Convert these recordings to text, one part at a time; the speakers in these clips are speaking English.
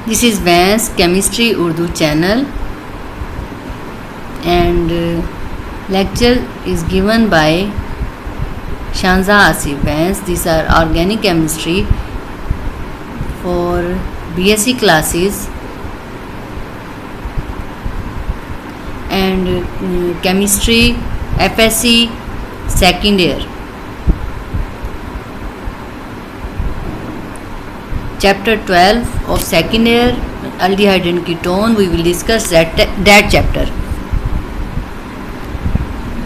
This is Vance Chemistry Urdu channel, and lecture is given by Shanza Asif Vance. These are organic chemistry for BSc classes and chemistry FSc second year. Chapter 12 of second year, aldehyde and ketone. We will discuss that chapter,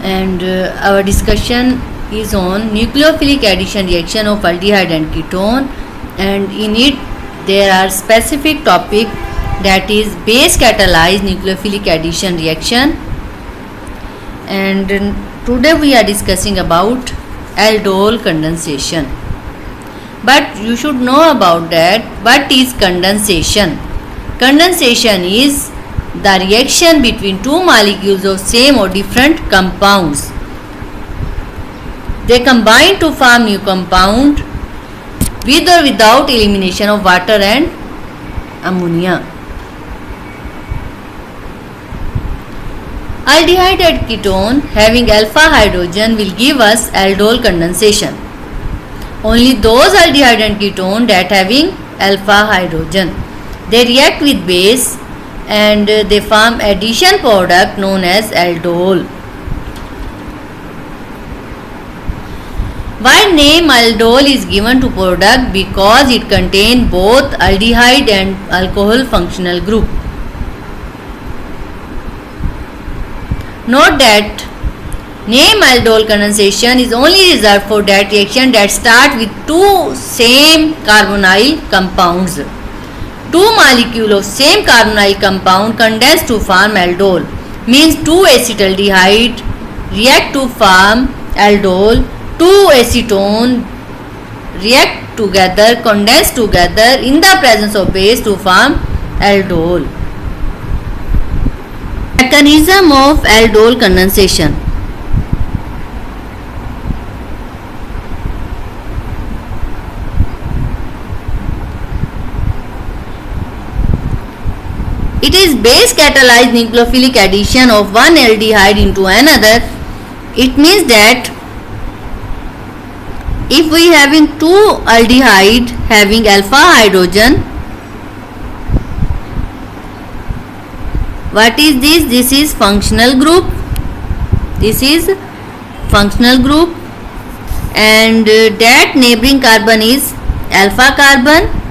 and our discussion is on nucleophilic addition reaction of aldehyde and ketone, and in it there are specific topic, that is base catalyzed nucleophilic addition reaction. And today we are discussing about aldol condensation. But you should know about that. What is condensation? Condensation is the reaction between two molecules of same or different compounds. They combine to form new compound with or without elimination of water and ammonia. Aldehyde and ketone having alpha hydrogen will give us aldol condensation. Only those aldehyde and ketone that having alpha hydrogen, they react with base and they form addition product known as aldol. Why name aldol is given to product? Because it contains both aldehyde and alcohol functional group. Note that name aldol condensation is only reserved for that reaction that start with two same carbonyl compounds. Two molecules of same carbonyl compound condense to form aldol. Means two acetaldehyde react to form aldol. Two acetone react together, condense together in the presence of base to form aldol. Mechanism of aldol condensation. It is base catalyzed nucleophilic addition of one aldehyde into another. It means that if we having two aldehyde having alpha hydrogen, what is this? This is functional group. This is functional group, and that neighboring carbon is alpha carbon.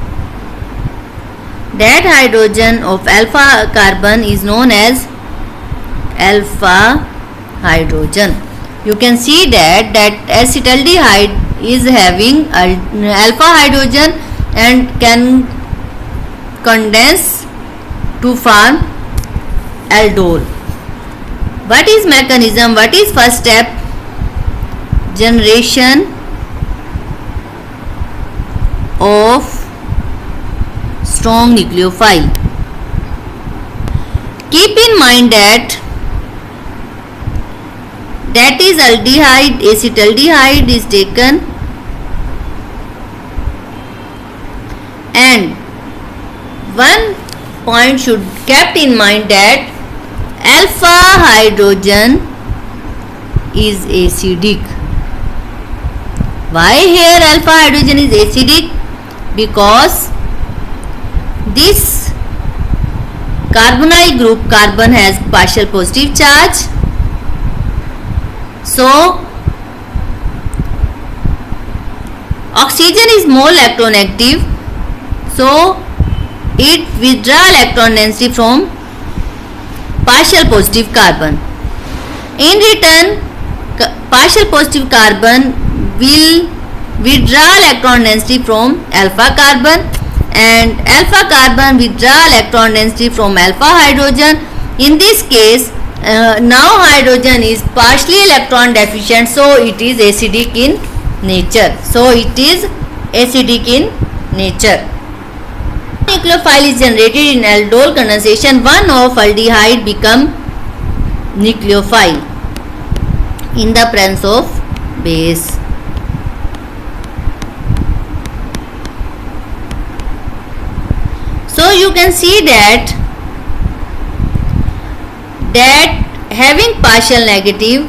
That hydrogen of alpha carbon is known as alpha hydrogen. You can see that acetaldehyde is having alpha hydrogen and can condense to form aldol. What is mechanism? What is first step? Generation of strong nucleophile. Keep in mind that is aldehyde, acetaldehyde is taken, and one point should kept in mind that alpha hydrogen is acidic. Why here alpha hydrogen is acidic? Because this carbonyl group carbon has partial positive charge, so oxygen is more electronegative, so it withdraw electron density from partial positive carbon. In return, partial positive carbon will withdraw electron density from alpha carbon, and alpha carbon withdraw electron density from alpha hydrogen. In this case, now hydrogen is partially electron deficient, so it is acidic in nature. Nucleophile is generated in aldol condensation. One of aldehyde become nucleophile in the presence of base. So you can see that having partial negative,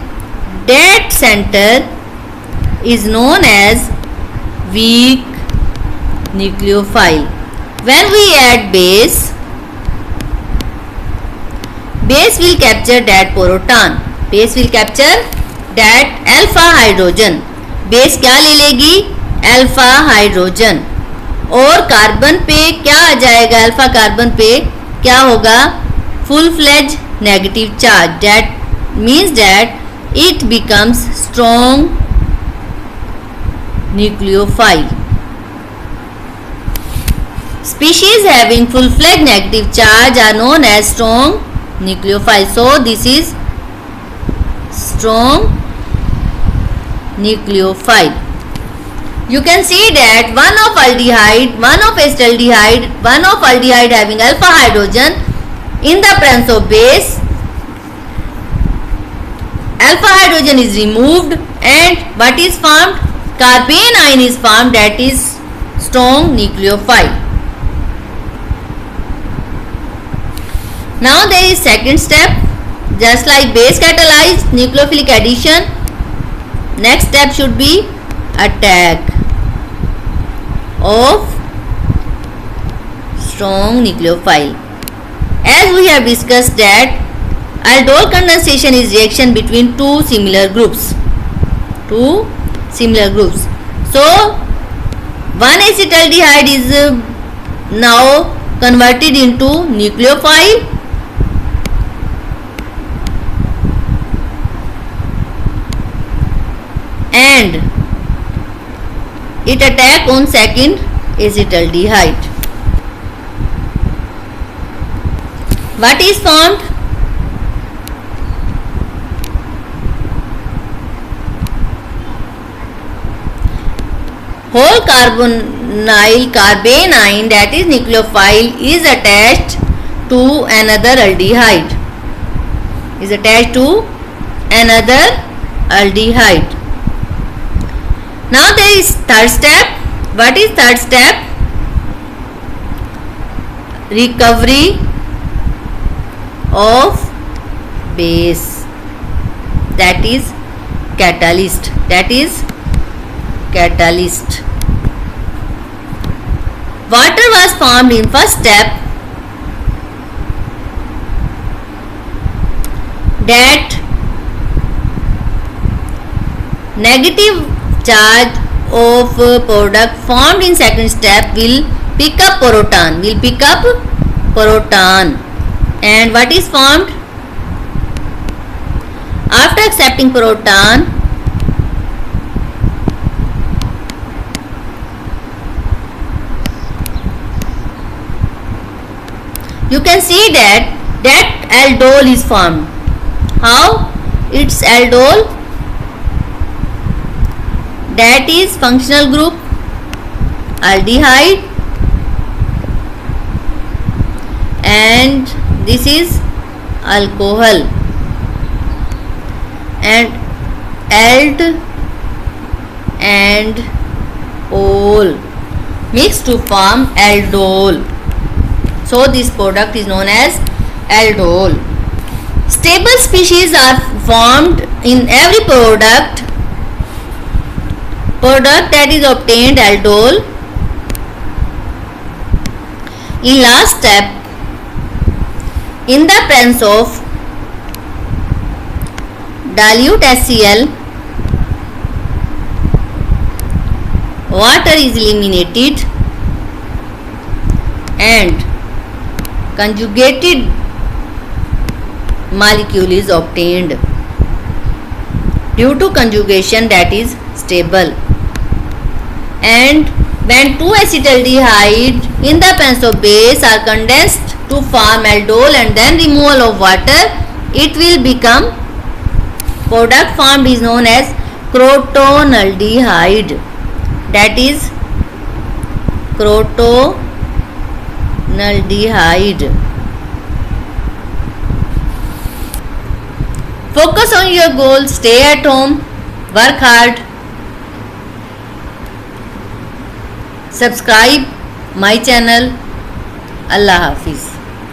that center is known as weak nucleophile. When we add base will capture that proton, base will capture that alpha hydrogen. Base क्या ले लेगी? Alpha hydrogen. और carbon पे क्या आ जाएगा? Alpha carbon पे क्या होगा? Full fledged negative charge. That means that it becomes strong nucleophile. Species having full-fledged negative charge are known as strong nucleophile. So this is strong nucleophile. You can see that one of aldehyde, one of acetaldehyde, one of aldehyde having alpha hydrogen in the presence of base, alpha hydrogen is removed and what is formed? Carbene ion is formed, that is strong nucleophile. Now there is second step. Just like base catalyzed nucleophilic addition, next step should be attack of strong nucleophile. As we have discussed that aldol condensation is reaction between two similar groups. So one acetaldehyde is now converted into nucleophile and it attack on second acetaldehyde. What is formed? Whole carbonyl carbene ion, that is nucleophile, is attached to another aldehyde. Now there is third step. What is third step? Recovery of base, that is catalyst. Water was formed in first step. That negative charge of product formed in second step will pick up proton. And what is formed? After accepting proton, you can see that aldol is formed. How? It's aldol, that is functional group aldehyde, and this is alcohol, and ald and ol mixed to form aldol. So this product is known as aldol. Stable species are formed in every product that is obtained aldol. In last step, in the presence of dilute HCl, water is eliminated and conjugated molecule is obtained. Due to conjugation, that is stable. And when two acetaldehyde in the presence of base are condensed to form aldol and then removal of water, it will become, product formed is known as crotonaldehyde, that is crotonaldehyde. Focus on your goal, stay at home, work hard, subscribe my channel अल्लाह हाफिज़।